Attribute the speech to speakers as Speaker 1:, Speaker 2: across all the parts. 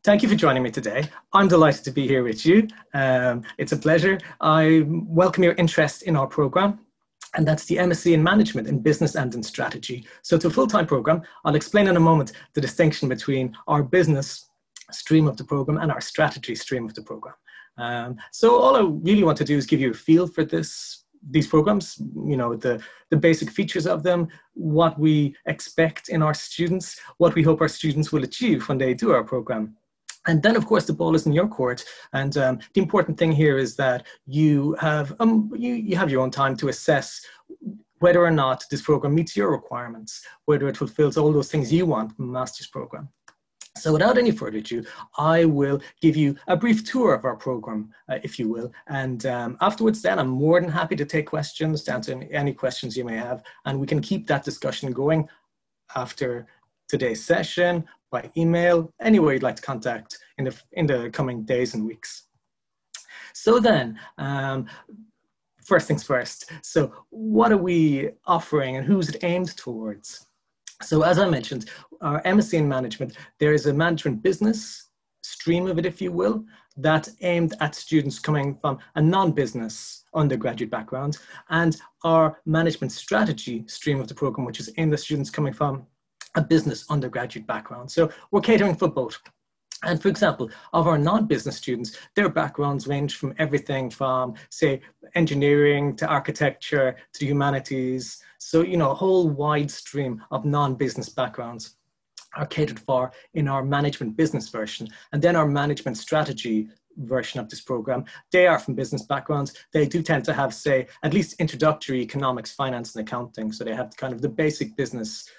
Speaker 1: Thank you for joining me today. I'm delighted to be here with you. It's a pleasure. I welcome your interest in our program, and that's the MSc in Management in Business and in Strategy. So it's a full-time program. I'll explain in a moment the distinction between our business stream of the program and our strategy stream of the program. So all I really want to do is give you a feel for these programs, you know, the basic features of them, what we expect in our students, what we hope our students will achieve when they do our program. And then, of course, the ball is in your court. And the important thing here is that you have your own time to assess whether or not this program meets your requirements, whether it fulfills all those things you want from a master's program. So without any further ado, I will give you a brief tour of our program, if you will. And afterwards then, I'm more than happy to take questions, to answer any questions you may have. And we can keep that discussion going after today's session, by email, any way you'd like to contact in the coming days and weeks. So then, first things first. So what are we offering and who's it aimed towards? So as I mentioned, our MSc in Management, there is a management business stream of it, if you will, that's aimed at students coming from a non-business undergraduate background, and our management strategy stream of the program, which is aimed at students coming from a business undergraduate background. So we're catering for both. And for example, of our non-business students, their backgrounds range from everything from, say, engineering to architecture to the humanities. So, you know, a whole wide stream of non-business backgrounds are catered for in our management business version. And then our management strategy version of this program, they are from business backgrounds. They do tend to have, say, at least introductory economics, finance, and accounting. So they have kind of the basic business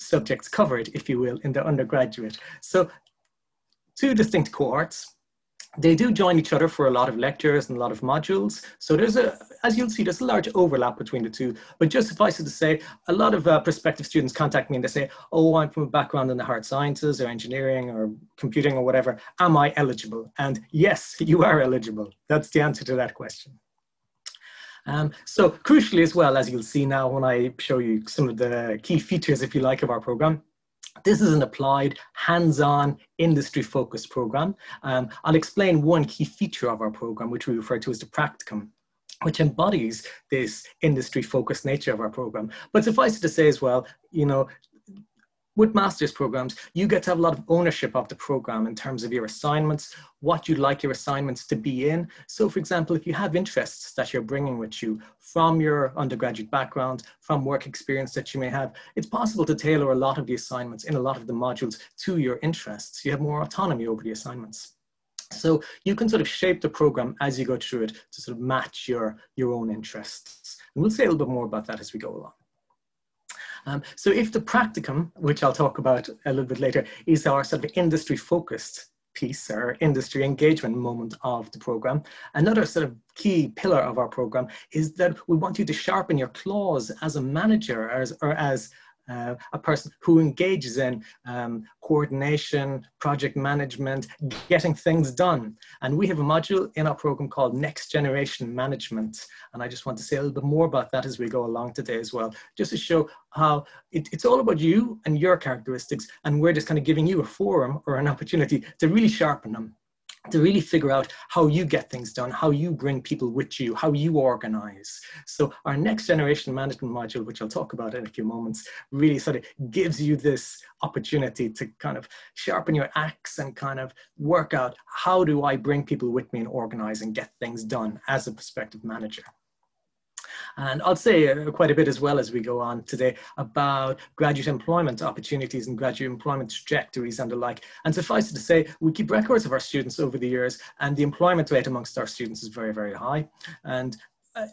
Speaker 1: subjects covered, if you will, in the undergraduate. So two distinct cohorts. They do join each other for a lot of lectures and a lot of modules. So there's as you'll see, there's a large overlap between the two. But just suffice it to say, a lot of prospective students contact me and they say, oh, I'm from a background in the hard sciences or engineering or computing or whatever. Am I eligible? And yes, you are eligible. That's the answer to that question. So crucially as well, as you'll see now when I show you some of the key features, if you like, of our program, this is an applied, hands-on, industry-focused program. I'll explain one key feature of our program, which we refer to as the Practicum, which embodies this industry-focused nature of our program. But suffice it to say as well, you know, with master's programs, you get to have a lot of ownership of the program in terms of your assignments, what you'd like your assignments to be in. So for example, if you have interests that you're bringing with you from your undergraduate background, from work experience that you may have, it's possible to tailor a lot of the assignments in a lot of the modules to your interests. You have more autonomy over the assignments. So you can sort of shape the program as you go through it to sort of match your own interests. And we'll say a little bit more about that as we go along. So if the Practicum, which I'll talk about a little bit later, is our sort of industry-focused piece or industry engagement moment of the program, another sort of key pillar of our program is that we want you to sharpen your claws as a manager or as a person who engages in coordination, project management, getting things done. And we have a module in our program called Next Generation Management. And I just want to say a little bit more about that as we go along today as well, just to show how it's all about you and your characteristics. And we're just kind of giving you a forum or an opportunity to really sharpen them, to really figure out how you get things done, how you bring people with you, how you organize. So our Next Generation Management module, which I'll talk about in a few moments, really sort of gives you this opportunity to kind of sharpen your axe and kind of work out, how do I bring people with me and organize and get things done as a prospective manager? And I'll say quite a bit as well as we go on today about graduate employment opportunities and graduate employment trajectories and the like. And suffice it to say, we keep records of our students over the years, and the employment rate amongst our students is very, very high. And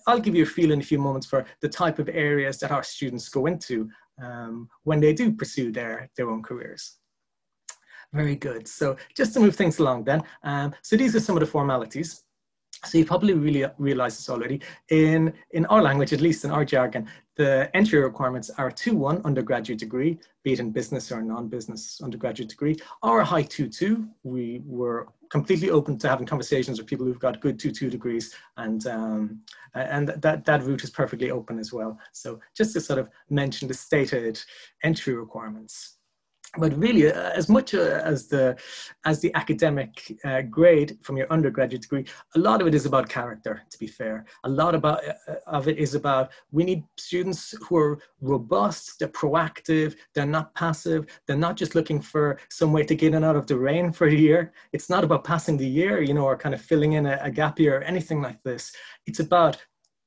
Speaker 1: I'll give you a feel in a few moments for the type of areas that our students go into when they do pursue their own careers. Very good. So just to move things along then, so these are some of the formalities. So you probably really realize this already. In our language, at least in our jargon, the entry requirements are a 2-1 undergraduate degree, be it in business or non-business undergraduate degree, or a high 2-2. We were completely open to having conversations with people who've got good 2-2 degrees, and that route is perfectly open as well. So just to sort of mention the stated entry requirements. But really, as much as the academic grade from your undergraduate degree, a lot of it is about character, to be fair. A lot of it is about, we need students who are robust, they're proactive, they're not passive, they're not just looking for some way to get in and out of the rain for a year. It's not about passing the year, you know, or kind of filling in a gap year or anything like this. It's about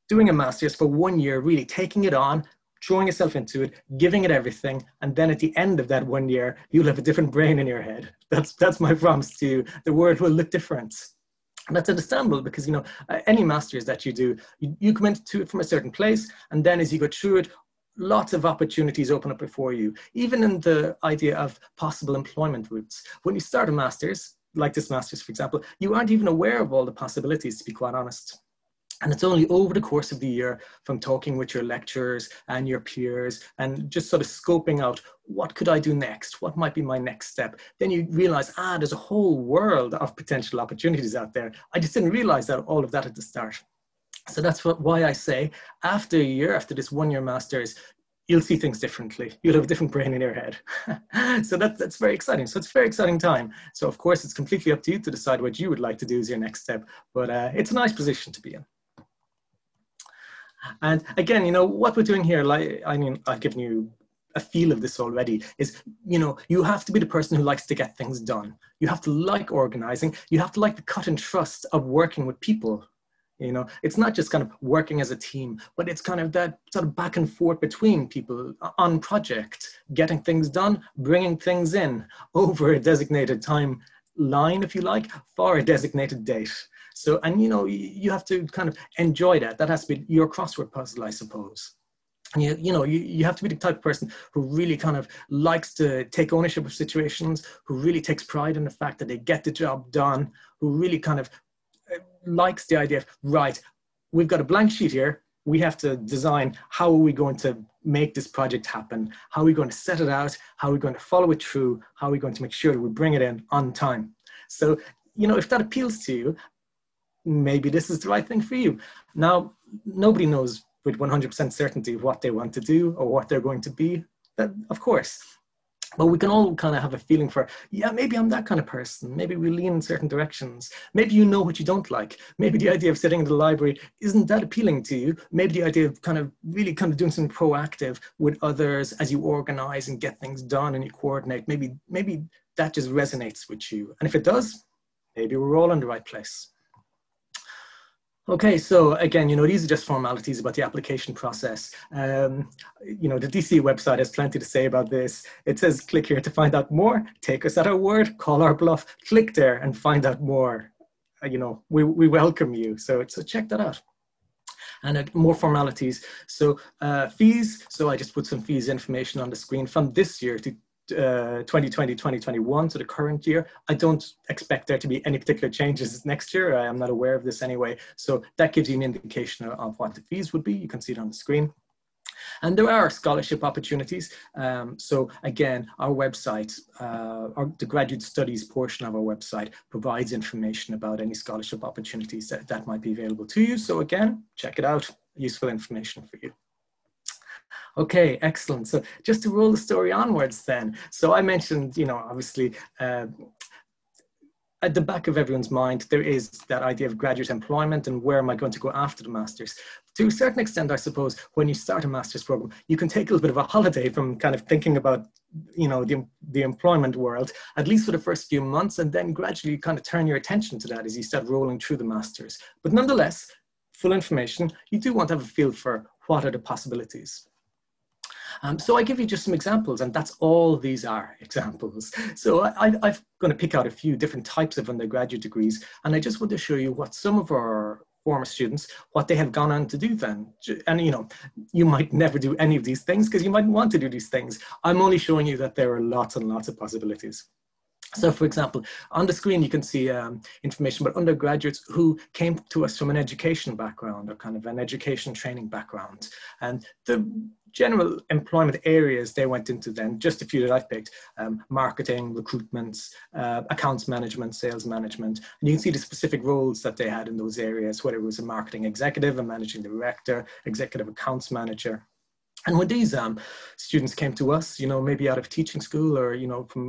Speaker 1: doing a master's for 1 year, really taking it on, throwing yourself into it, giving it everything, and then at the end of that 1 year, you'll have a different brain in your head. That's my promise to you. The world will look different. And that's understandable because, you know, any master's that you do, you come into it from a certain place, and then as you go through it, lots of opportunities open up before you. Even in the idea of possible employment routes. When you start a master's, like this master's, for example, you aren't even aware of all the possibilities, to be quite honest. And it's only over the course of the year, from talking with your lecturers and your peers and just sort of scoping out, what could I do next? What might be my next step? Then you realize, there's a whole world of potential opportunities out there. I just didn't realize that all of that at the start. So that's why I say, after a year, after this 1 year master's, you'll see things differently. You'll have a different brain in your head. So that's very exciting. So it's a very exciting time. So of course, it's completely up to you to decide what you would like to do as your next step. But it's a nice position to be in. And again, you know, what we're doing here, like, I mean, I've given you a feel of this already, is, you know, you have to be the person who likes to get things done. You have to like organizing. You have to like the cut and trust of working with people. You know, it's not just kind of working as a team, but it's kind of that sort of back and forth between people on project, getting things done, bringing things in over a designated timeline, if you like, for a designated date. So, and you know, you have to kind of enjoy that. That has to be your crossword puzzle, I suppose. And you know, you have to be the type of person who really kind of likes to take ownership of situations, who really takes pride in the fact that they get the job done, who really kind of likes the idea of, right, we've got a blank sheet here. We have to design, how are we going to make this project happen? How are we going to set it out? How are we going to follow it through? How are we going to make sure that we bring it in on time? So, you know, if that appeals to you, maybe this is the right thing for you. Now, nobody knows with 100% certainty what they want to do or what they're going to be, that, of course. But we can all kind of have a feeling for, yeah, maybe I'm that kind of person. Maybe we lean in certain directions. Maybe you know what you don't like. Maybe the idea of sitting in the library isn't that appealing to you. Maybe the idea of kind of really kind of doing something proactive with others as you organize and get things done and you coordinate, maybe that just resonates with you. And if it does, maybe we're all in the right place. Okay, so again, you know, these are just formalities about the application process. You know, the DCU website has plenty to say about this. It says, click here to find out more, take us at our word, call our bluff, click there and find out more. You know, we welcome you. So check that out. And more formalities. So fees, so I just put some fees information on the screen from this year to 2020-2021, so the current year. I don't expect there to be any particular changes next year. I am not aware of this anyway. So that gives you an indication of what the fees would be. You can see it on the screen. And there are scholarship opportunities. So again, our website, the graduate studies portion of our website provides information about any scholarship opportunities that might be available to you. So again, check it out, useful information for you. Okay, excellent. So just to roll the story onwards then. So I mentioned, you know, obviously at the back of everyone's mind, there is that idea of graduate employment and where am I going to go after the master's. To a certain extent, I suppose, when you start a master's program, you can take a little bit of a holiday from kind of thinking about, you know, the employment world, at least for the first few months, and then gradually kind of turn your attention to that as you start rolling through the master's. But nonetheless, full information, you do want to have a feel for what are the possibilities. So I give you just some examples, and that's all these are, examples. So I'm going to pick out a few different types of undergraduate degrees, and I just want to show you what some of our former students, what they have gone on to do then. And you know, you might never do any of these things because you might want to do these things. I'm only showing you that there are lots and lots of possibilities. So for example, on the screen, you can see information about undergraduates who came to us from an education background or kind of an education training background. And the general employment areas they went into then, just a few that I've picked, marketing, recruitment, accounts management, sales management. And you can see the specific roles that they had in those areas, whether it was a marketing executive, a managing director, executive accounts manager. And when these students came to us, maybe out of teaching school or, from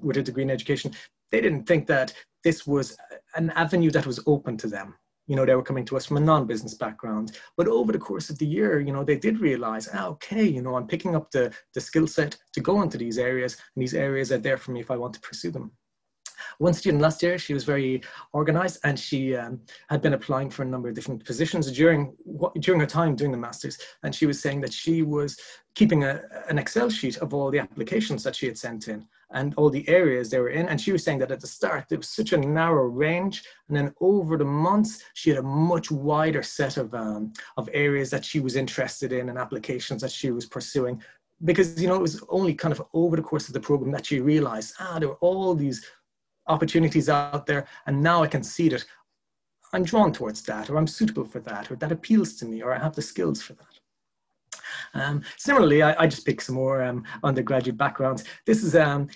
Speaker 1: with a degree in education, they didn't think that this was an avenue that was open to them. They were coming to us from a non-business background. But over the course of the year, they did realize, okay, I'm picking up the skill set to go into these areas, and these areas are there for me if I want to pursue them. One student last year, she was very organized, and she had been applying for a number of different positions during her time doing the master's. And she was saying that she was keeping an Excel sheet of all the applications that she had sent in and all the areas they were in. And she was saying that at the start, there was such a narrow range. And then over the months, she had a much wider set of areas that she was interested in and applications that she was pursuing. Because, it was only kind of over the course of the program that she realized, there were all these opportunities out there, and now I can see that I'm drawn towards that, or I'm suitable for that, or that appeals to me, or I have the skills for that. Similarly, I just picked some more undergraduate backgrounds. This is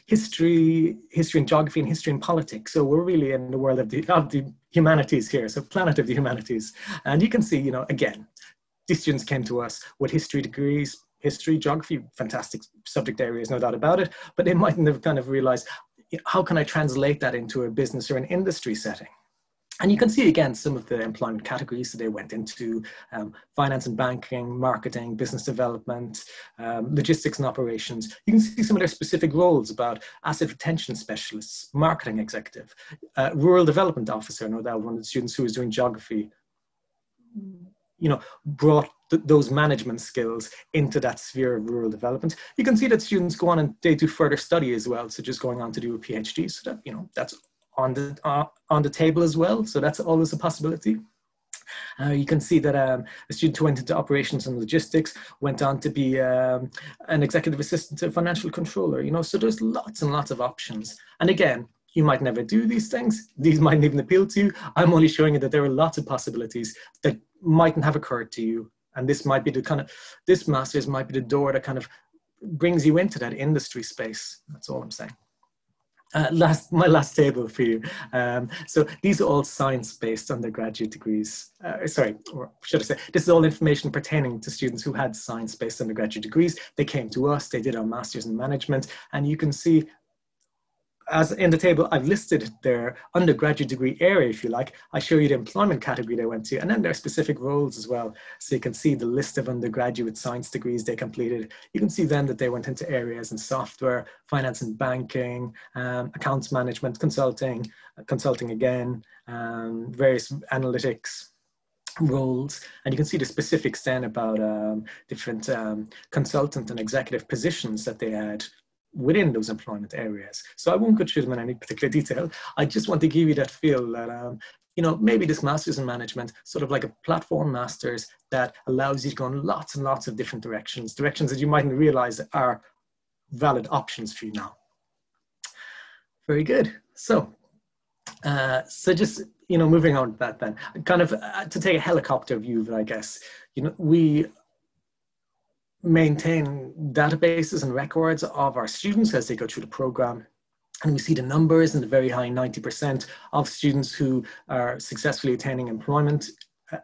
Speaker 1: history and geography, and history and politics. So we're really in the world of the humanities here, so planet of the humanities. And you can see, again, these students came to us with history degrees, history, geography, fantastic subject areas, no doubt about it, but they mightn't have kind of realized, how can I translate that into a business or an industry setting? And you can see, again, some of the employment categories that they went into: finance and banking, marketing, business development, logistics and operations. You can see some of their specific roles about asset retention specialists, marketing executive, rural development officer. No doubt one of the students who was doing geography, brought those management skills into that sphere of rural development. You can see that students go on and they do further study as well, such as going on to do a PhD. So that, that's on the table as well. So that's always a possibility. You can see that a student who went into operations and logistics went on to be an executive assistant to a financial controller. So there's lots and lots of options. And again, you might never do these things. These mightn't even appeal to you. I'm only showing you that there are lots of possibilities that mightn't have occurred to you. And this might be this master's might be the door that kind of brings you into that industry space. That's all I'm saying. My last table for you. So these are all science-based undergraduate degrees. Or should I say, this is all information pertaining to students who had science-based undergraduate degrees. They came to us, they did our master's in management, and you can see, as in the table, I've listed their undergraduate degree area, if you like. I show you the employment category they went to, and then their specific roles as well. So you can see the list of undergraduate science degrees they completed. You can see then that they went into areas in software, finance and banking, accounts management, consulting again, various analytics roles. And you can see the specifics then about different consultant and executive positions that they had within those employment areas. So I won't go through them in any particular detail. I just want to give you that feel that, maybe this master's in management, sort of like a platform master's that allows you to go in lots and lots of different directions that you mightn't realize are valid options for you now. Very good. So just, moving on to that then, kind of to take a helicopter view of it, I guess, we maintain databases and records of our students as they go through the program. And we see the numbers and the very high 90% of students who are successfully attaining employment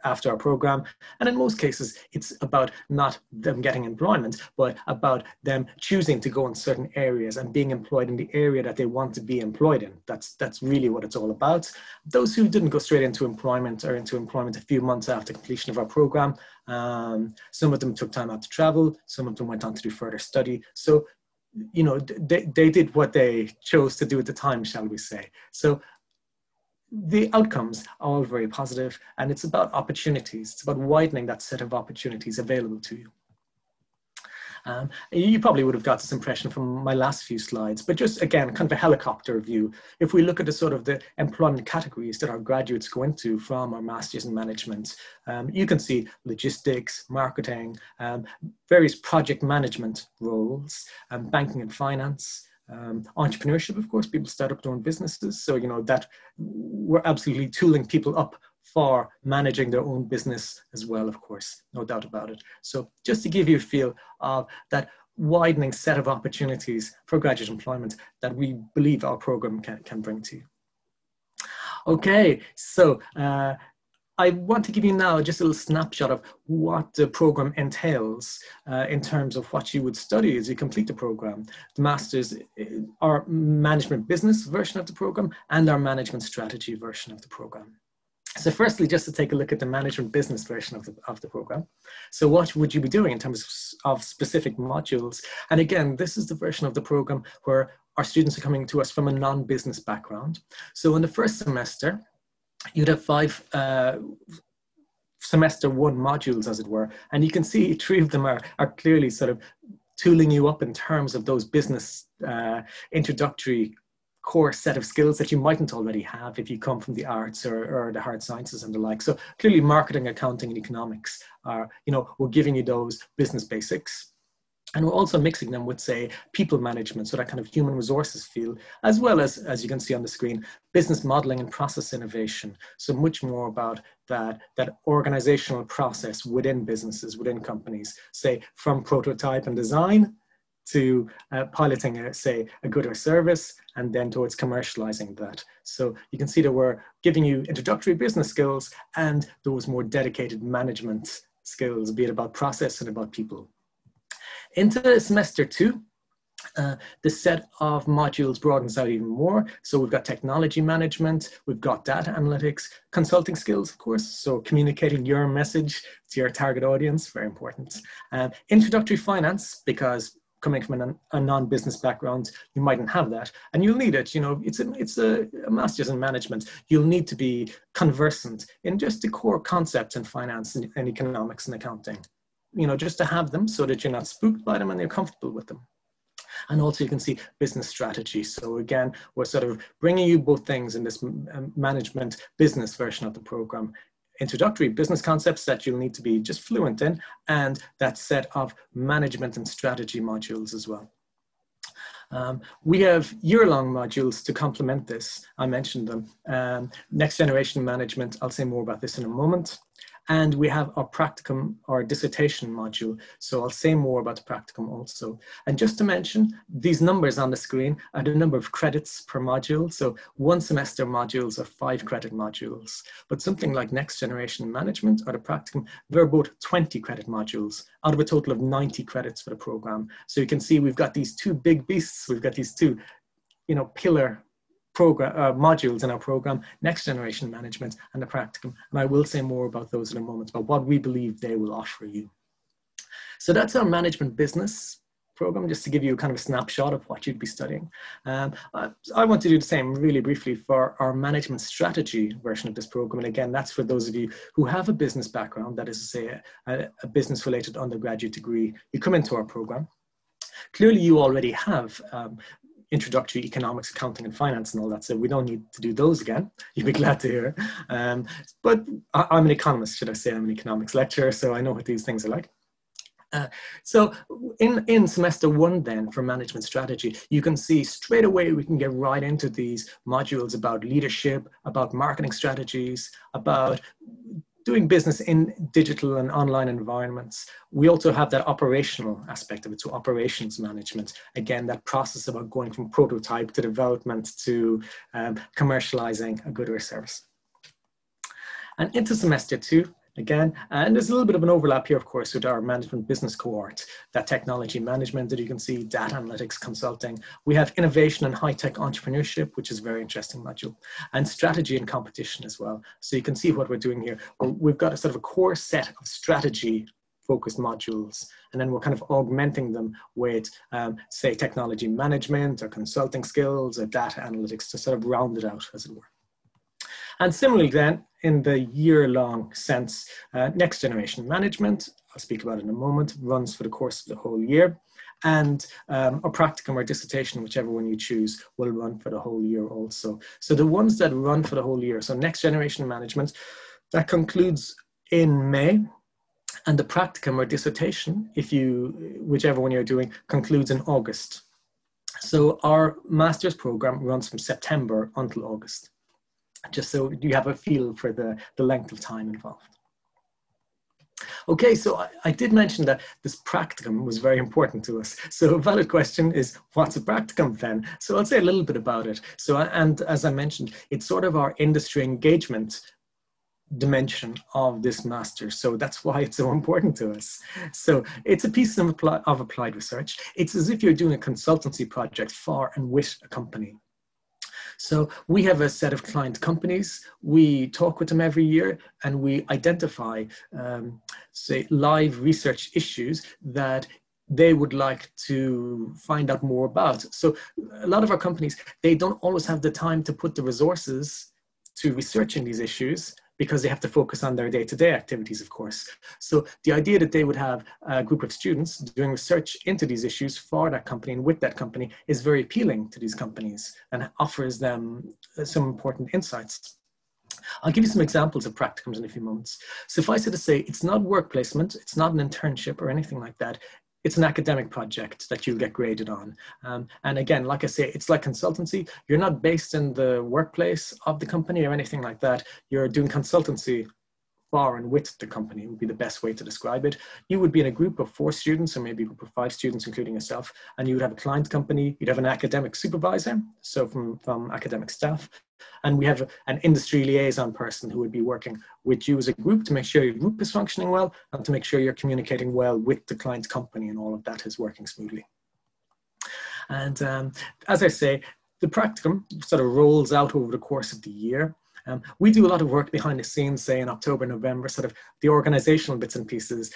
Speaker 1: after our program. And in most cases, it's about not them getting employment, but about them choosing to go in certain areas and being employed in the area that they want to be employed in. That's really what it's all about. Those who didn't go straight into employment or into employment a few months after completion of our program, some of them took time out to travel, some of them went on to do further study. So, they did what they chose to do at the time, shall we say. So the outcomes are all very positive, and it's about opportunities. It's about widening that set of opportunities available to you. You probably would have got this impression from my last few slides, but just again, kind of a helicopter view. If we look at the employment categories that our graduates go into from our Masters in Management, you can see logistics, marketing, various project management roles, banking and finance, entrepreneurship, of course, people start up their own businesses. So, that we're absolutely tooling people up for managing their own business as well, of course, no doubt about it. So just to give you a feel of that widening set of opportunities for graduate employment that we believe our program can bring to you. Okay, so I want to give you now just a little snapshot of what the program entails in terms of what you would study as you complete the program. The Masters, our management business version of the program and our management strategy version of the program. So firstly, just to take a look at the management business version of the program. So what would you be doing in terms of specific modules? And again, this is the version of the program where our students are coming to us from a non-business background. So in the first semester, you'd have 5 semester 1 modules, as it were. And you can see 3 of them are clearly sort of tooling you up in terms of those business introductory core set of skills that you mightn't already have if you come from the arts or the hard sciences and the like. So clearly marketing, accounting and economics are, we're giving you those business basics. And we're also mixing them with, say, people management, so that kind of human resources field, as well as you can see on the screen, business modeling and process innovation. So much more about that organizational process within businesses, within companies, say from prototype and design to piloting, say, a good or service, and then towards commercializing that. So you can see that we're giving you introductory business skills and those more dedicated management skills, be it about process and about people. Into semester 2, the set of modules broadens out even more. So we've got technology management, we've got data analytics, consulting skills, of course. So communicating your message to your target audience, very important. Introductory finance, because coming from a non-business background, you mightn't have that, and you'll need it. It's a master's in management. You'll need to be conversant in just the core concepts in finance and economics and accounting. Just to have them so that you're not spooked by them and you're comfortable with them. And also you can see business strategy. So again, we're sort of bringing you both things in this management business version of the program. Introductory business concepts that you'll need to be just fluent in, and that set of management and strategy modules as well. We have year-long modules to complement this. I mentioned them. Next generation management, I'll say more about this in a moment. And we have our practicum, our dissertation module. So I'll say more about the practicum also. And just to mention, these numbers on the screen are the number of credits per module. So 1 semester modules are 5 credit modules. But something like next generation management or the practicum, they're both 20 credit modules out of a total of 90 credits for the program. So you can see we've got these 2 big beasts. We've got these 2, pillar modules in our program, next generation management and the practicum. And I will say more about those in a moment, about what we believe they will offer you. So that's our management business program, just to give you kind of a snapshot of what you'd be studying. I want to do the same really briefly for our management strategy version of this program. And again, that's for those of you who have a business background, that is to say a business related undergraduate degree. You come into our program. Clearly you already have introductory economics, accounting and finance and all that, so we don't need to do those again. You'd be glad to hear. But I'm an economist, should I say. I'm an economics lecturer, so I know what these things are like. So in semester 1 then for management strategy, you can see straight away we can get right into these modules about leadership, about marketing strategies, about doing business in digital and online environments. We also have that operational aspect of it, so operations management. Again, that process about going from prototype to development to commercializing a good or service. And into semester 2, again, and there's a little bit of an overlap here, of course, with our management business cohort, that technology management that you can see, data analytics, consulting. We have innovation and high-tech entrepreneurship, which is a very interesting module, and strategy and competition as well. So you can see what we're doing here. We've got a sort of a core set of strategy-focused modules, and then we're kind of augmenting them with, say, technology management or consulting skills or data analytics to sort of round it out, as it were. And similarly then, in the year-long sense, next generation management, I'll speak about it in a moment, runs for the course of the whole year. And a practicum or dissertation, whichever one you choose, will run for the whole year also. So the ones that run for the whole year, so next generation management, that concludes in May. And the practicum or dissertation, whichever one you're doing, concludes in August. So our master's program runs from September until August, just so you have a feel for the length of time involved. Okay, so I did mention that this practicum was very important to us. So a valid question is, what's a practicum then? So I'll say a little bit about it. So, and as I mentioned, it's sort of our industry engagement dimension of this master. So that's why it's so important to us. So it's a piece of applied research. It's as if you're doing a consultancy project for and with a company. So we have a set of client companies. We talk with them every year and we identify, say, live research issues that they would like to find out more about. So a lot of our companies, they don't always have the time to put the resources to researching these issues because they have to focus on their day-to-day activities, of course. So the idea that they would have a group of students doing research into these issues for that company and with that company is very appealing to these companies and offers them some important insights. I'll give you some examples of practicums in a few moments. Suffice it to say, it's not work placement, it's not an internship or anything like that. It's an academic project that you'll get graded on. And again, like I say, it's like consultancy. You're not based in the workplace of the company or anything like that. You're doing consultancy for and with the company would be the best way to describe it. You would be in a group of 4 students or maybe a group of 5 students, including yourself, and you would have a client company, you'd have an academic supervisor, so from academic staff, and we have an industry liaison person who would be working with you as a group to make sure your group is functioning well and to make sure you're communicating well with the client company and all of that is working smoothly. And as I say, the practicum sort of rolls out over the course of the year. We do a lot of work behind the scenes, say in October, November, sort of the organizational bits and pieces,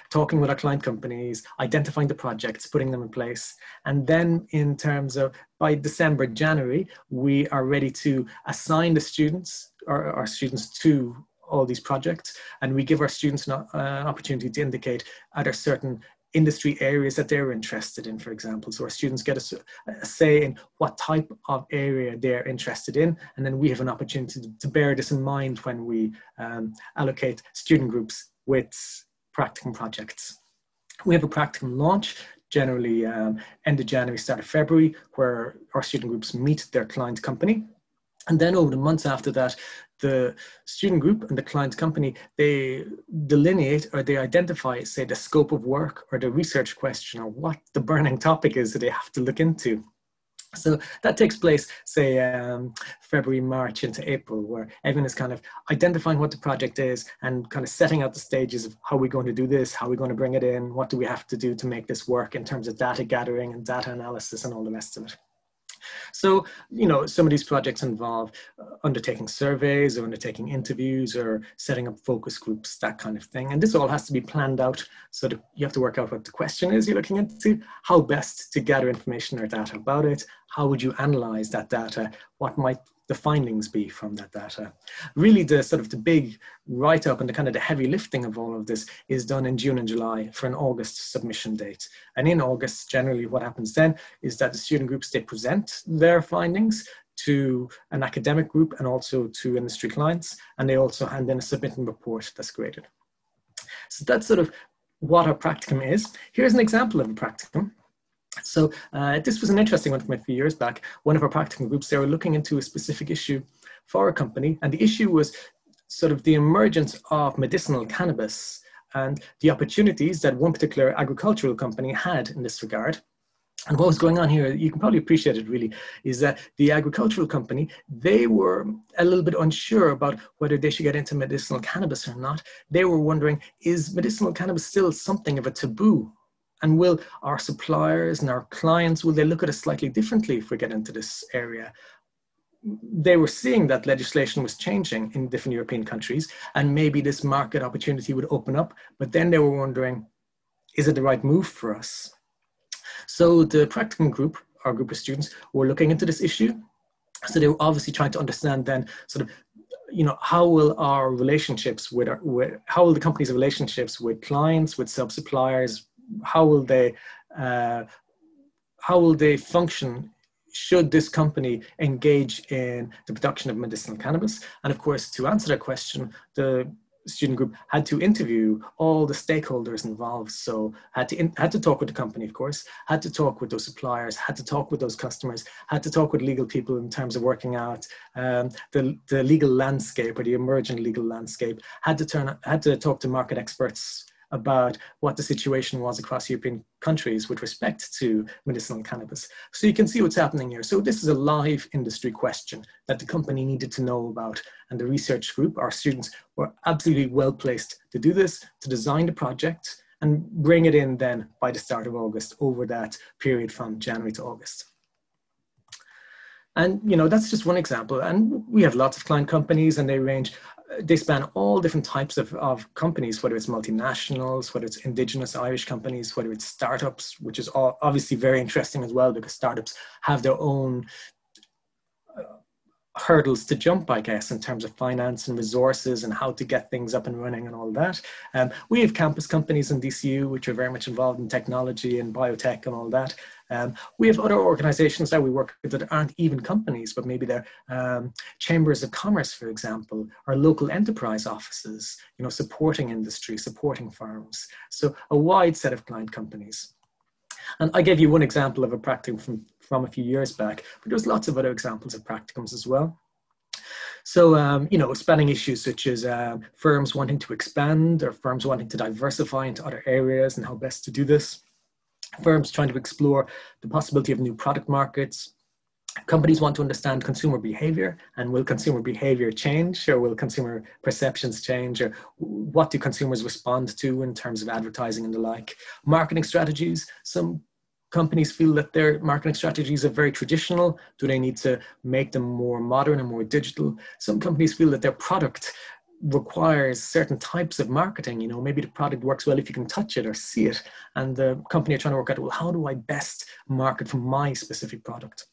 Speaker 1: talking with our client companies, identifying the projects, putting them in place. And then in terms of by December, January, we are ready to assign the students, or our students to all these projects. And we give our students an opportunity to indicate are there certain industry areas that they're interested in, for example. So our students get a say in what type of area they're interested in. And then we have an opportunity to bear this in mind when we allocate student groups with practicum projects. We have a practicum launch, generally end of January, start of February, where our student groups meet their client company. And then over the months after that, the student group and the client company, they delineate or they identify, say, the scope of work or the research question or what the burning topic is that they have to look into. So that takes place, say, February, March into April, where everyone is kind of identifying what the project is and kind of setting out the stages of how we're going to do this, how we're going to bring it in, what do we have to do to make this work in terms of data gathering and data analysis and all the rest of it. So, you know, some of these projects involve undertaking surveys or undertaking interviews or setting up focus groups, that kind of thing. And this all has to be planned out so that you have to work out what the question is you're looking into, how best to gather information or data about it, how would you analyze that data, what might the findings be from that data. Really the sort of the big write-up and the kind of the heavy lifting of all of this is done in June and July for an August submission date. And in August, generally what happens then is that the student groups, they present their findings to an academic group and also to industry clients, and they also hand in a submitting report that's graded. So that's sort of what our practicum is. Here's an example of a practicum. So this was an interesting one from a few years back. One of our practicum groups, they were looking into a specific issue for a company, and the issue was sort of the emergence of medicinal cannabis and the opportunities that one particular agricultural company had in this regard. And what was going on here, you can probably appreciate it really, is that the agricultural company, they were a little bit unsure about whether they should get into medicinal cannabis or not. They were wondering, is medicinal cannabis still something of a taboo? And will our suppliers and our clients, will they look at us slightly differently if we get into this area? They were seeing that legislation was changing in different European countries, and maybe this market opportunity would open up, but then they were wondering, is it the right move for us? So the practicum group, our group of students, were looking into this issue. So they were obviously trying to understand then sort of, you know, how will our relationships with how will the company's relationships with clients, with sub-suppliers, how will they function should this company engage in the production of medicinal cannabis? And of course, to answer that question, the student group had to interview all the stakeholders involved. So had to talk with the company, of course, had to talk with those suppliers, had to talk with those customers, had to talk with legal people in terms of working out the legal landscape or the emerging legal landscape, had to talk to market experts about what the situation was across European countries with respect to medicinal cannabis. So you can see what's happening here. So this is a live industry question that the company needed to know about. And the research group, our students, were absolutely well placed to do this, to design the project and bring it in then by the start of August over that period from January to August. And, you know, that's just one example. And we have lots of client companies and they span all different types of companies, whether it's multinationals, whether it's indigenous Irish companies, whether it's startups, which is obviously very interesting as well, because startups have their own hurdles to jump, I guess, in terms of finance and resources and how to get things up and running and all that. We have campus companies in DCU, which are very much involved in technology and biotech and all that. We have other organizations that we work with that aren't even companies, but maybe they're chambers of commerce, for example, or local enterprise offices, you know, supporting industry, supporting firms. So a wide set of client companies. And I gave you one example of a practicum from a few years back, but there's lots of other examples of practicums as well. So, you know, spanning issues such as firms wanting to expand or firms wanting to diversify into other areas and how best to do this. Firms trying to explore the possibility of new product markets. Companies want to understand consumer behavior, and will consumer behavior change, or will consumer perceptions change, or what do consumers respond to in terms of advertising and the like. Marketing strategies. Some companies feel that their marketing strategies are very traditional. Do they need to make them more modern and more digital? Some companies feel that their product requires certain types of marketing. You know, maybe the product works well if you can touch it or see it, and the company are trying to work out, well, how do I best market for my specific product?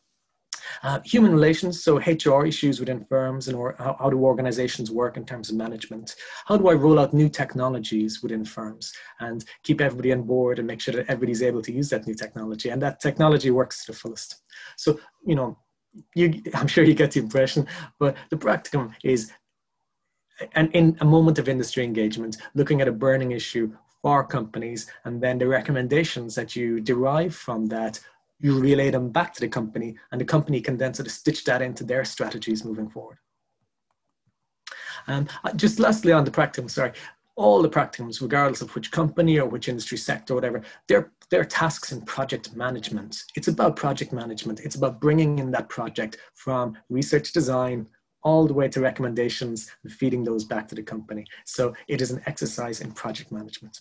Speaker 1: Human relations, so HR issues within firms, and how do organizations work in terms of management? How do I roll out new technologies within firms and keep everybody on board and make sure that everybody's able to use that new technology and that technology works to the fullest? So, you know, I'm sure you get the impression, but the practicum is in a moment of industry engagement, looking at a burning issue for companies, and then the recommendations that you derive from that, you relay them back to the company, and the company can then sort of stitch that into their strategies moving forward. Just lastly on the practicum, sorry, all the practicums, regardless of which company or which industry sector or whatever, they're tasks in project management. It's about project management. It's about bringing in that project from research design all the way to recommendations and feeding those back to the company. So it is an exercise in project management.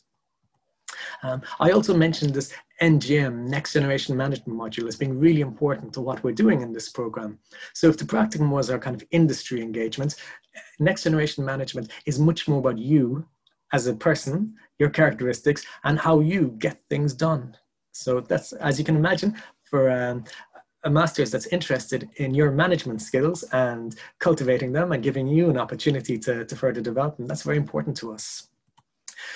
Speaker 1: I also mentioned this NGM, Next Generation Management module, as being really important to what we're doing in this program. So if the practicum was our kind of industry engagement, Next Generation Management is much more about you as a person, your characteristics, and how you get things done. So that's, as you can imagine, for a master's that's interested in your management skills and cultivating them and giving you an opportunity to further develop them, that's very important to us.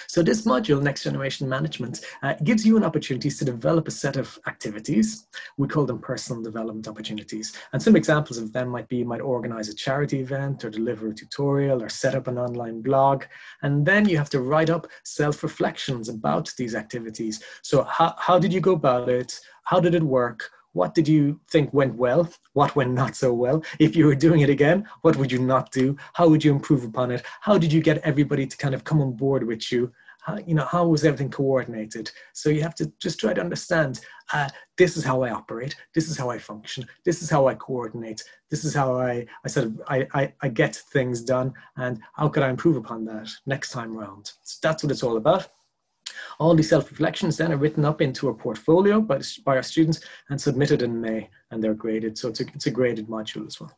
Speaker 1: So this module, Next Generation Management, gives you an opportunity to develop a set of activities. We call them personal development opportunities. And some examples of them might be, you might organize a charity event or deliver a tutorial or set up an online blog. And then you have to write up self-reflections about these activities. So how did you go about it? How did it work? What did you think went well? What went not so well? If you were doing it again, what would you not do? How would you improve upon it? How did you get everybody to kind of come on board with you? How was everything coordinated? So you have to just try to understand, this is how I operate. This is how I function. This is how I coordinate. This is how I get things done. And how could I improve upon that next time around? So that's what it's all about. All these self-reflections then are written up into a portfolio by our students and submitted in May, and they're graded. So it's a graded module as well.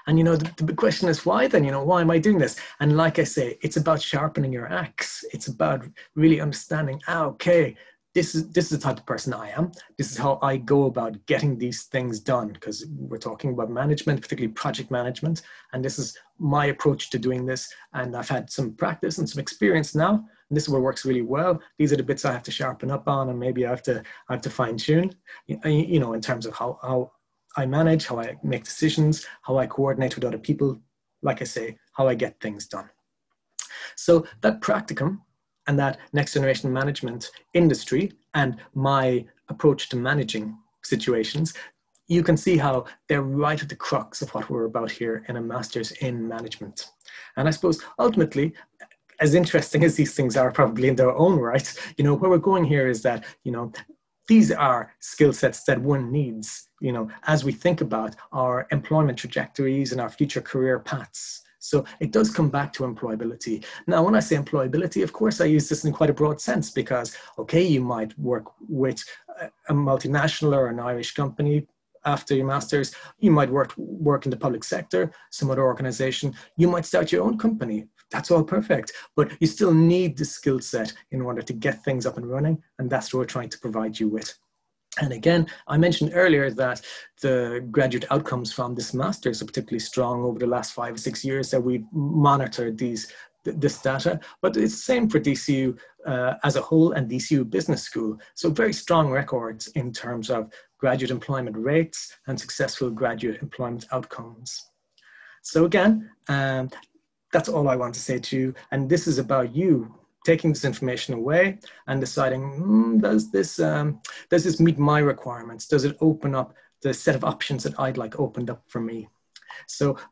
Speaker 1: And, the big question is why then, why am I doing this? And like I say, it's about sharpening your axe. It's about really understanding, okay, this is the type of person I am. This is how I go about getting these things done, because we're talking about management, particularly project management. And this is my approach to doing this. And I've had some practice and some experience now. And this is what works really well. These are the bits I have to sharpen up on, and maybe I have to fine tune, in terms of how I manage, how I make decisions, how I coordinate with other people. Like I say, how I get things done. So that practicum and that next generation management industry and my approach to managing situations, you can see how they're right at the crux of what we're about here in a master's in management. And I suppose ultimately, as interesting as these things are probably in their own right, where we're going here is that, these are skill sets that one needs, as we think about our employment trajectories and our future career paths. So it does come back to employability. Now, when I say employability, of course, I use this in quite a broad sense because, okay, you might work with a multinational or an Irish company after your master's. You might work in the public sector, some other organization. You might start your own company. That's all perfect. But you still need the skill set in order to get things up and running. And that's what we're trying to provide you with. And again, I mentioned earlier that the graduate outcomes from this master's are particularly strong over the last 5 or 6 years that we've monitored this data, but it's the same for DCU as a whole and DCU Business School. So very strong records in terms of graduate employment rates and successful graduate employment outcomes. So again, that's all I want to say to you. And this is about you taking this information away and deciding, does this meet my requirements? Does it open up the set of options that I'd like opened up for me? So